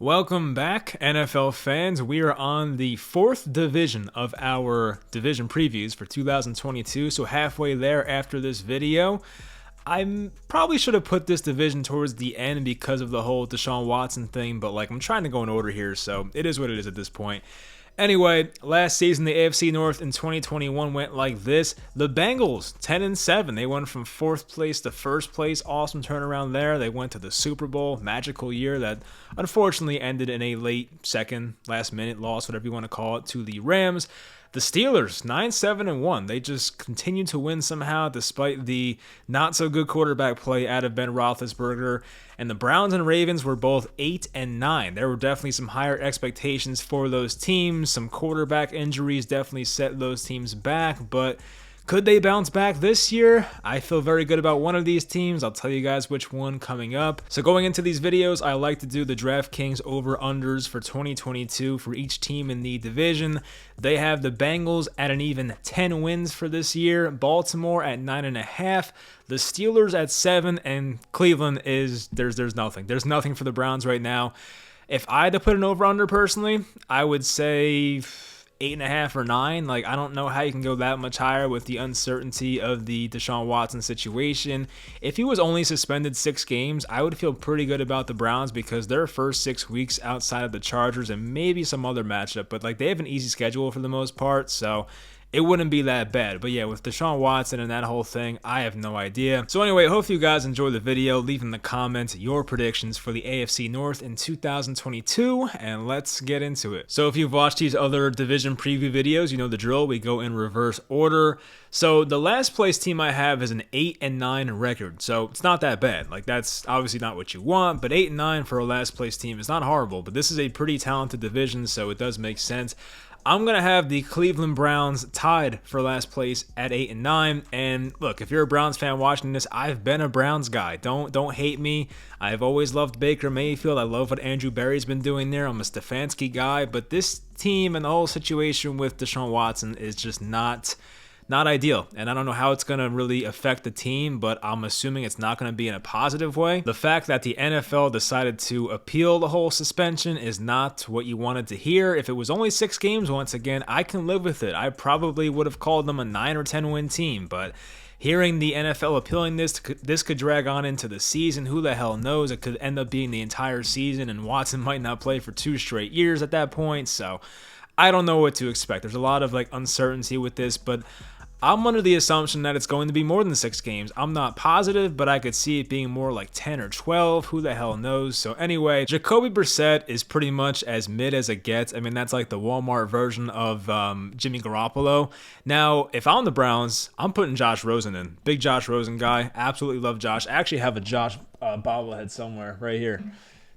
Welcome back, NFL fans. We are on the fourth division of our division previews for 2022, so halfway there after this video. I probably should have put this division towards the end because of the whole Deshaun Watson thing, but I'm trying to go in order here, so it is what it is at this point. Anyway, last season, the AFC North in 2021 went like this. The Bengals, 10-7. They went from 4th place to 1st place. Awesome turnaround there. They went to the Super Bowl. Magical year that unfortunately ended in a late second, last-minute loss, whatever you want to call it, to the Rams. The Steelers, 9-7-1. They just continue to win somehow despite the not-so-good quarterback play out of Ben Roethlisberger. And the Browns and Ravens were both 8-9. There were definitely some higher expectations for those teams. Some quarterback injuries definitely set those teams back, but could they bounce back this year? I feel very good about one of these teams. I'll tell you guys which one coming up. So going into these videos, I like to do the DraftKings over-unders for 2022 for each team in the division. They have the Bengals at an even 10 wins for this year, Baltimore at 9.5, the Steelers at 7, and Cleveland is, there's nothing. There's nothing for the Browns right now. If I had to put an over-under personally, I would say 8.5 or 9. I don't know how you can go that much higher with the uncertainty of the Deshaun Watson situation. If he was only suspended 6 games, I would feel pretty good about the Browns because their first 6 weeks outside of the Chargers and maybe some other matchup, but they have an easy schedule for the most part, so it wouldn't be that bad. But yeah, with Deshaun Watson and that whole thing, I have no idea. So anyway, hopefully you guys enjoy the video. Leave in the comments your predictions for the AFC North in 2022, and let's get into it. So if you've watched these other division preview videos, you know the drill. We go in reverse order. So the last place team I have is an 8-9 record. So it's not that bad. That's obviously not what you want, but 8-9 for a last place team is not horrible. But this is a pretty talented division, so it does make sense. I'm going to have the Cleveland Browns tied for last place at 8-9. And look, if you're a Browns fan watching this, I've been a Browns guy. Don't hate me. I've always loved Baker Mayfield. I love what Andrew Berry's been doing there. I'm a Stefanski guy. But this team and the whole situation with Deshaun Watson is just not ideal, and I don't know how it's going to really affect the team, but I'm assuming it's not going to be in a positive way. The fact that the NFL decided to appeal the whole suspension is not what you wanted to hear. If it was only 6 games, once again, I can live with it. I probably would have called them a 9 or 10 win team, but hearing the NFL appealing this could drag on into the season. Who the hell knows? It could end up being the entire season, and Watson might not play for 2 straight years at that point, so I don't know what to expect. There's a lot of uncertainty with this, but I'm under the assumption that it's going to be more than 6 games. I'm not positive, but I could see it being more like 10 or 12. Who the hell knows? So anyway, Jacoby Brissett is pretty much as mid as it gets. I mean, that's like the Walmart version of Jimmy Garoppolo. Now, if I'm the Browns, I'm putting Josh Rosen in. Big Josh Rosen guy. Absolutely love Josh. I actually have a Josh bobblehead somewhere right here.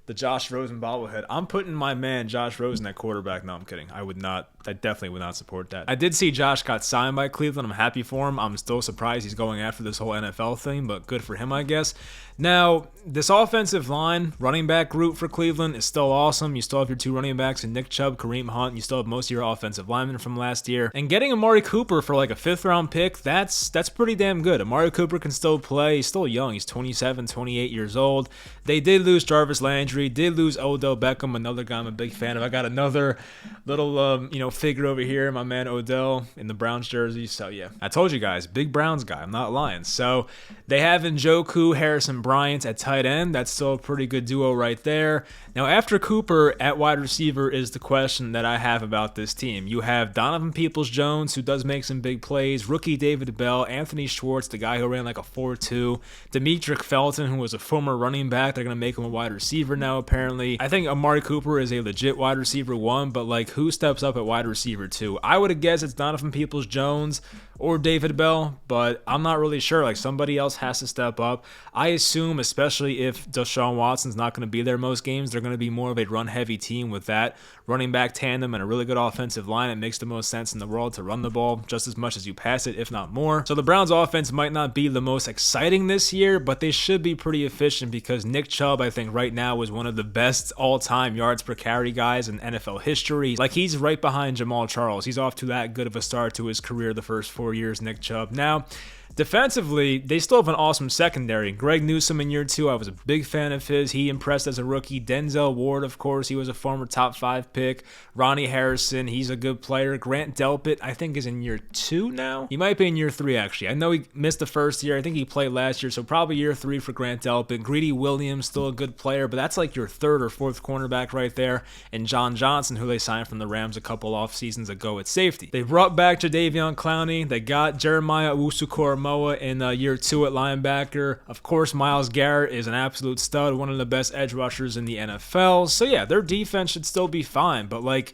The Josh Rosen bobblehead. I'm putting my man Josh Rosen at quarterback. No, I'm kidding. I definitely would not support that. I did see Josh got signed by Cleveland. I'm happy for him. I'm still surprised he's going after this whole NFL thing, but good for him, I guess. Now, this offensive line, running back group for Cleveland is still awesome. You still have your 2 running backs in Nick Chubb, Kareem Hunt. You still have most of your offensive linemen from last year. And getting Amari Cooper for a 5th-round pick, that's pretty damn good. Amari Cooper can still play. He's still young. He's 27, 28 years old. They did lose Jarvis Landry, did lose Odell Beckham, another guy I'm a big fan of. I got another little, figure over here, my man Odell in the Browns jersey. So yeah, I told you guys, big Browns guy. I'm not lying. So they have Njoku, Harrison Bryant at tight end. That's still a pretty good duo right there. Now after Cooper at wide receiver is the question that I have about this team. You have Donovan Peoples-Jones, who does make some big plays, rookie David Bell, Anthony Schwartz, the guy who ran a 4.2, Demetric Felton, who was a former running back. They're going to make him a wide receiver now, apparently. I think Amari Cooper is a legit wide receiver 1, but who steps up at wide receiver 2? I would have guessed it's Donovan Peoples-Jones or David Bell, but I'm not really sure. Somebody else has to step up. I assume, especially if Deshaun Watson's not going to be there most games, they're going to be more of a run-heavy team with that running back tandem and a really good offensive line. It makes the most sense in the world to run the ball just as much as you pass it, if not more. So the Browns offense might not be the most exciting this year, but they should be pretty efficient because Nick Chubb, I think right now, is one of the best all-time yards per carry guys in NFL history. He's right behind Jamal Charles. He's off to that good of a start to his career the first 4 years, Nick Chubb. Now, Defensively, they still have an awesome secondary. Greg Newsome in year 2, I was a big fan of his. He impressed as a rookie. Denzel Ward, of course, he was a former top 5 pick. Ronnie Harrison, he's a good player. Grant Delpit, I think, is in year 2 now. He might be in year 3, actually. I know he missed the first year. I think he played last year, so probably year 3 for Grant Delpit. Greedy Williams, still a good player, but that's like your 3rd or 4th cornerback right there. And John Johnson, who they signed from the Rams a couple off seasons ago at safety. They brought back Jadeveon Clowney. They got Jeremiah Owusu-Koramoah in year 2 at linebacker. Of course, Myles Garrett is an absolute stud, one of the best edge rushers in the NFL. So yeah, their defense should still be fine, but like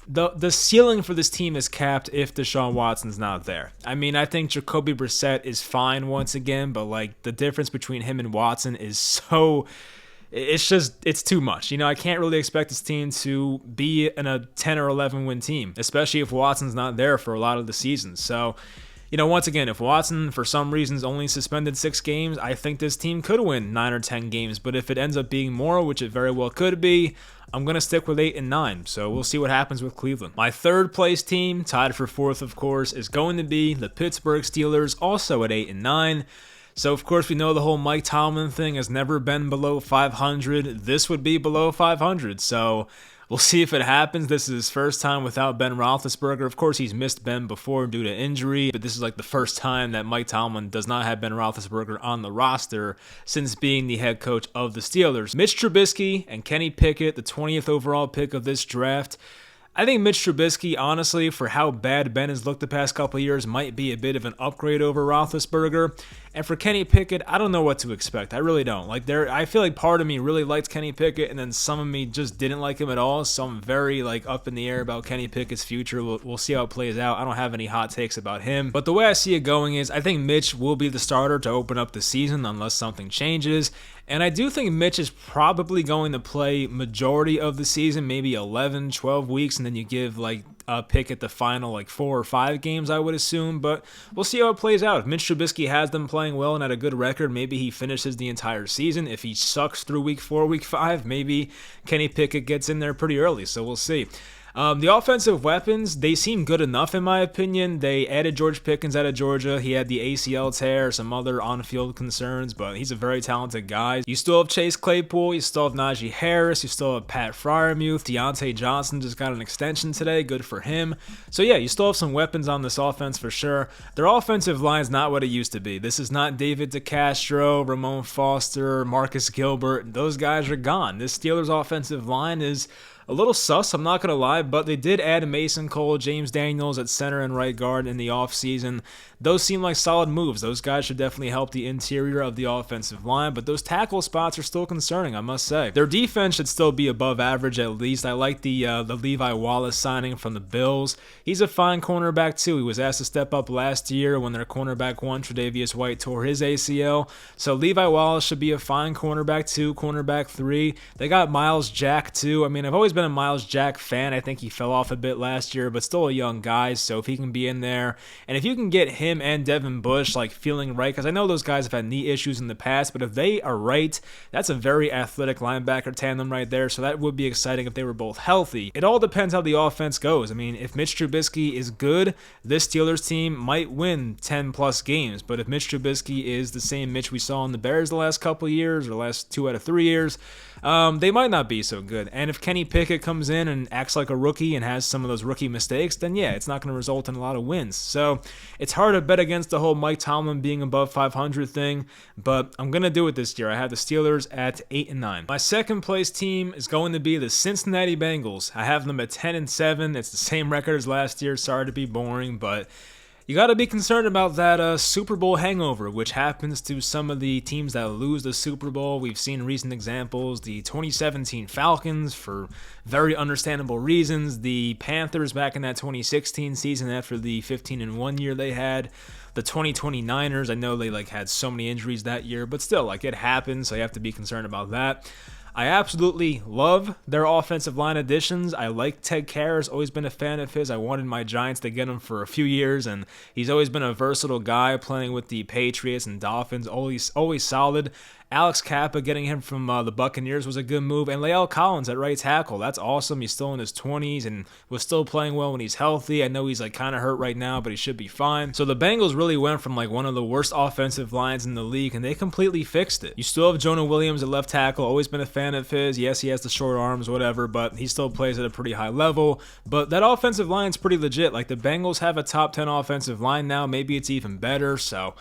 the ceiling for this team is capped if Deshaun Watson's not there. I mean, I think Jacoby Brissett is fine once again, but like the difference between him and Watson is so... It's too much. You know, I can't really expect this team to be in a 10 or 11 win team, especially if Watson's not there for a lot of the season. So, you know, once again, if Watson, for some reasons, only suspended 6 games, I think this team could win 9 or 10 games. But if it ends up being more, which it very well could be, I'm going to stick with 8 and 9. So we'll see what happens with Cleveland. My 3rd place team, tied for 4th, of course, is going to be the Pittsburgh Steelers, also at 8 and 9. So, of course, we know the whole Mike Tomlin thing has never been below 500. This would be below 500. So, we'll see if it happens. This is his first time without Ben Roethlisberger. Of course, he's missed Ben before due to injury, but this is like the first time that Mike Tomlin does not have Ben Roethlisberger on the roster since being the head coach of the Steelers. Mitch Trubisky and Kenny Pickett, the 20th overall pick of this draft. I think Mitch Trubisky, honestly, for how bad Ben has looked the past couple of years, might be a bit of an upgrade over Roethlisberger. And for Kenny Pickett, I don't know what to expect. I really don't. I feel like part of me really liked Kenny Pickett, and then some of me just didn't like him at all. So I'm very up in the air about Kenny Pickett's future. We'll see how it plays out. I don't have any hot takes about him. But the way I see it going is I think Mitch will be the starter to open up the season unless something changes. And I do think Mitch is probably going to play majority of the season, maybe 11, 12 weeks, and then you give Pickett the final 4 or 5 games, I would assume. But we'll see how it plays out. If Mitch Trubisky has them playing well and at a good record, maybe he finishes the entire season. If he sucks through week 4, week 5, maybe Kenny Pickett gets in there pretty early. So we'll see. The offensive weapons, they seem good enough in my opinion. They added George Pickens out of Georgia. He had the ACL tear, some other on-field concerns, but he's a very talented guy. You still have Chase Claypool. You still have Najee Harris. You still have Pat Freiermuth. Deontay Johnson just got an extension today. Good for him. So yeah, you still have some weapons on this offense for sure. Their offensive line's not what it used to be. This is not David DeCastro, Ramon Foster, Marcus Gilbert. Those guys are gone. This Steelers offensive line is a little sus, I'm not going to lie, but they did add Mason Cole, James Daniels at center and right guard in the offseason. Those seem like solid moves. Those guys should definitely help the interior of the offensive line, but those tackle spots are still concerning, I must say. Their defense should still be above average at least. I like the Levi Wallace signing from the Bills. He's a fine cornerback too. He was asked to step up last year when their cornerback 1, Tre'Davious White, tore his ACL. So Levi Wallace should be a fine cornerback 2, cornerback 3. They got Myles Jack too. I mean, I've always been a Myles Jack fan. I think he fell off a bit last year, but still a young guy, so if he can be in there, and if you can get him and Devin Bush feeling right, because I know those guys have had knee issues in the past, but if they are right, that's a very athletic linebacker tandem right there, so that would be exciting if they were both healthy. It all depends how the offense goes. I mean, if Mitch Trubisky is good, this Steelers team might win 10 plus games, but if Mitch Trubisky is the same Mitch we saw in the Bears the last couple of years, or last 2 out of 3 years, they might not be so good. And if Kenny Pickett comes in and acts like a rookie and has some of those rookie mistakes, then yeah, it's not going to result in a lot of wins. So it's hard to bet against the whole Mike Tomlin being above 500 thing, but I'm going to do it this year. I have the Steelers at 8 and 9. My second place team is going to be the Cincinnati Bengals. I have them at 10 and 7. It's the same record as last year. Sorry to be boring, but you got to be concerned about that Super Bowl hangover, which happens to some of the teams that lose the Super Bowl. We've seen recent examples, the 2017 Falcons for very understandable reasons, the Panthers back in that 2016 season after the 15-1 year they had, the 2020 Niners. I know they had so many injuries that year, but still, it happens, so you have to be concerned about that. I absolutely love their offensive line additions. I like Ted Karras, always been a fan of his. I wanted my Giants to get him for a few years, and he's always been a versatile guy playing with the Patriots and Dolphins, always solid. Alex Kappa, getting him from the Buccaneers was a good move. And Lael Collins at right tackle. That's awesome. He's still in his 20s and was still playing well when he's healthy. I know he's like kind of hurt right now, but he should be fine. So the Bengals really went from like one of the worst offensive lines in the league, and they completely fixed it. You still have Jonah Williams at left tackle. Always been a fan of his. Yes, he has the short arms, whatever, but he still plays at a pretty high level. But that offensive line's pretty legit. Like, the Bengals have a top 10 offensive line now. Maybe it's even better. So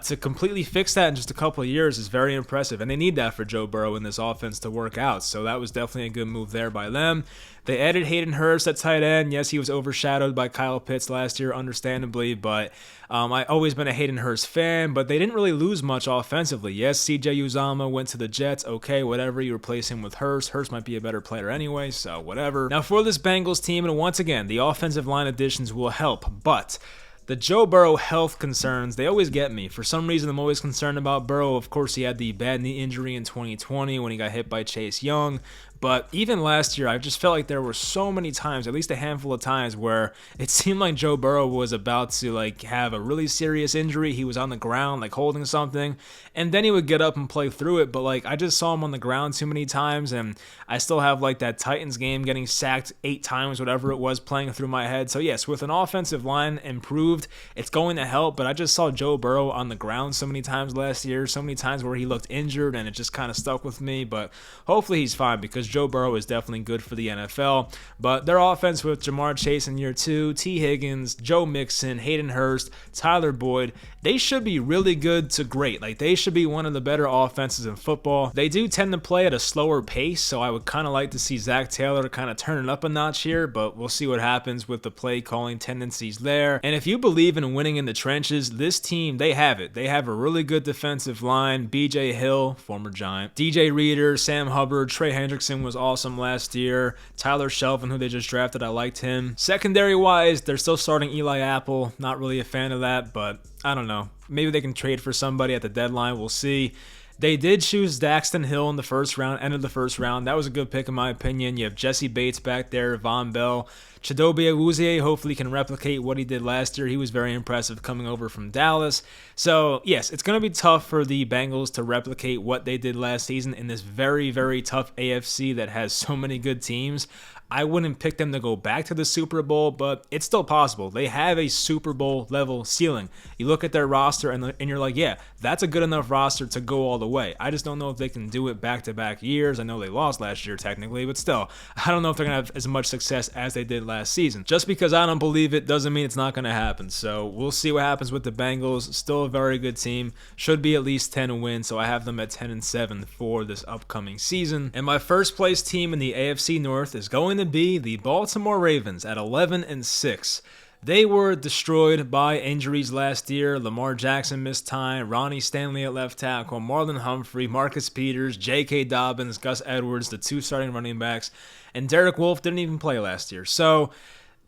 to completely fix that in just a couple of years is very impressive, and they need that for Joe Burrow in this offense to work out. So that was definitely a good move there by them. They added Hayden Hurst at tight end. Yes, he was overshadowed by Kyle Pitts last year, understandably, but I've always been a Hayden Hurst fan, but they didn't really lose much offensively. Yes, CJ Uzomah went to the Jets. Okay, whatever. You replace him with Hurst. Hurst might be a better player anyway, so whatever. Now, for this Bengals team, and once again, the offensive line additions will help, but the Joe Burrow health concerns, they always get me. For some reason, I'm always concerned about Burrow. Of course, he had the bad knee injury in 2020 when he got hit by Chase Young. But even last year, I just felt like there were so many times, at least a handful of times, where it seemed like Joe Burrow was about to like have a really serious injury. He was on the ground, like holding something, and then he would get up and play through it. But like, I just saw him on the ground too many times, and I still have like that Titans game getting sacked 8 times, whatever it was, playing through my head. So yes, with an offensive line improved, it's going to help. But I just saw Joe Burrow on the ground so many times last year, so many times where he looked injured, and it just kind of stuck with me. But hopefully he's fine, because Joe Burrow is definitely good for the NFL. But their offense with Jamar Chase in year 2, T. Higgins, Joe Mixon, Hayden Hurst, Tyler Boyd, they should be really good to great. Like, they should be one of the better offenses in football. They do tend to play at a slower pace, so I would kind of like to see Zach Taylor kind of turn it up a notch here, but we'll see what happens with the play calling tendencies there. And if you believe in winning in the trenches, this team, they have it. They have a really good defensive line. BJ Hill, former Giant, DJ Reader, Sam Hubbard, Trey Hendrickson was awesome last year. Tyler Shelvin, who they just drafted, I liked him. Secondary wise, they're still starting Eli Apple. Not really a fan of that, but I don't know. Maybe they can trade for somebody at the deadline. We'll see. They did choose Daxton Hill in the first round, end of the first round. That was a good pick in my opinion. You have Jesse Bates back there, Von Bell. Chidobe Awuzie hopefully can replicate what he did last year. He was very impressive coming over from Dallas. So, yes, it's going to be tough for the Bengals to replicate what they did last season in this very, very tough AFC that has so many good teams. I wouldn't pick them to go back to the Super Bowl, but it's still possible. They have a Super Bowl level ceiling. You look at their roster and you're like, yeah, that's a good enough roster to go all the way. I just don't know if they can do it back-to-back years. I know they lost last year technically, but still, I don't know if they're going to have as much success as they did last season. Just because I don't believe it doesn't mean it's not going to happen. So we'll see what happens with the Bengals. Still a very good team. Should be at least 10 wins, so I have them at 10-7 for this upcoming season. And my first place team in the AFC North is going to be the Baltimore Ravens at 11-6. They were destroyed by injuries last year. Lamar Jackson missed time, Ronnie Stanley at left tackle, Marlon Humphrey, Marcus Peters, J.K. Dobbins, Gus Edwards, the 2 starting running backs, and Derek Wolfe didn't even play last year. So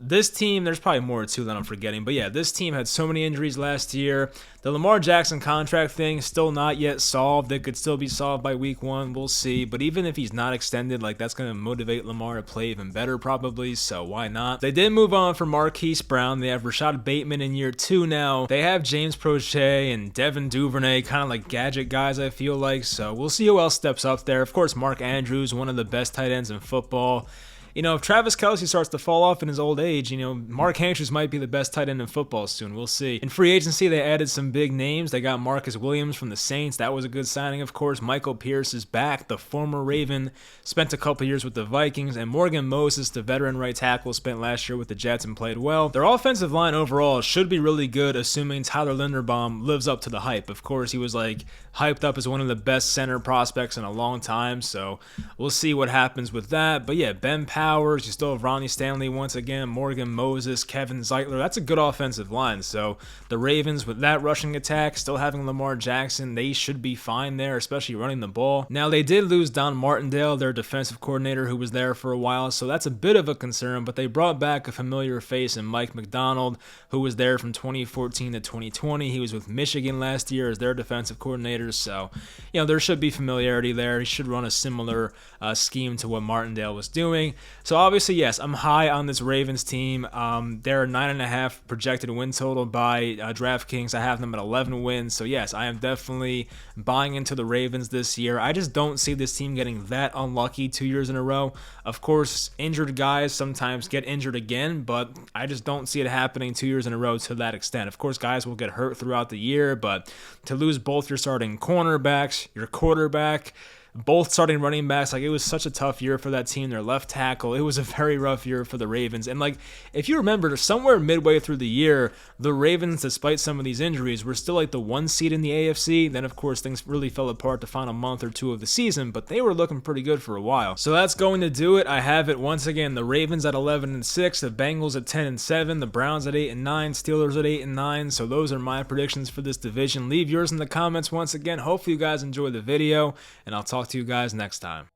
this team, there's probably more too that I'm forgetting, but yeah, this team had so many injuries last year. The Lamar Jackson contract thing still not yet solved. It could still be solved by week 1. We'll see. But even if he's not extended, like, that's going to motivate Lamar to play even better probably, so why not? They did move on from Marquise Brown. They have Rashad Bateman in year 2 now. They have James Prochet and Devin Duvernay, kind of like gadget guys, I feel like, so we'll see who else steps up there. Of course, Mark Andrews, one of the best tight ends in football. You know, if Travis Kelce starts to fall off in his old age, you know, Mark Andrews might be the best tight end in football soon. We'll see. In free agency, they added some big names. They got Marcus Williams from the Saints. That was a good signing, of course. Michael Pierce is back, the former Raven. Spent a couple years with the Vikings. And Morgan Moses, the veteran right tackle, spent last year with the Jets and played well. Their offensive line overall should be really good, assuming Tyler Linderbaum lives up to the hype. Of course, he was like hyped up as one of the best center prospects in a long time. So we'll see what happens with that. But yeah, Ben Powers, you still have Ronnie Stanley once again, Morgan Moses, Kevin Zeitler. That's a good offensive line. So the Ravens, with that rushing attack, still having Lamar Jackson, they should be fine there, especially running the ball. Now, they did lose Don Martindale, their defensive coordinator, who was there for a while, so that's a bit of a concern, but they brought back a familiar face in Mike McDonald, who was there from 2014 to 2020. He was with Michigan last year as their defensive coordinator, so, you know, there should be familiarity there. He should run a similar scheme to what Martindale was doing. So obviously, yes, I'm high on this Ravens team. They're 9.5 projected win total by DraftKings. I have them at 11 wins. So yes, I am definitely buying into the Ravens this year. I just don't see this team getting that unlucky 2 years in a row. Of course, injured guys sometimes get injured again, but I just don't see it happening 2 years in a row to that extent. Of course, guys will get hurt throughout the year, but to lose both your starting cornerbacks, your quarterback, both starting running backs, like, it was such a tough year for that team. Their left tackle, it was a very rough year for the Ravens. And like, if you remember, somewhere midway through the year, the Ravens, despite some of these injuries, were still like the 1 seed in the AFC. Then of course things really fell apart the final month or two of the season, but they were looking pretty good for a while. So that's going to do it. I have it once again: the Ravens at 11-6, the Bengals at 10-7, the Browns at 8-9, Steelers at 8-9. So those are my predictions for this division. Leave yours in the comments once again. Hopefully you guys enjoyed the video, and I'll talk to you guys next time.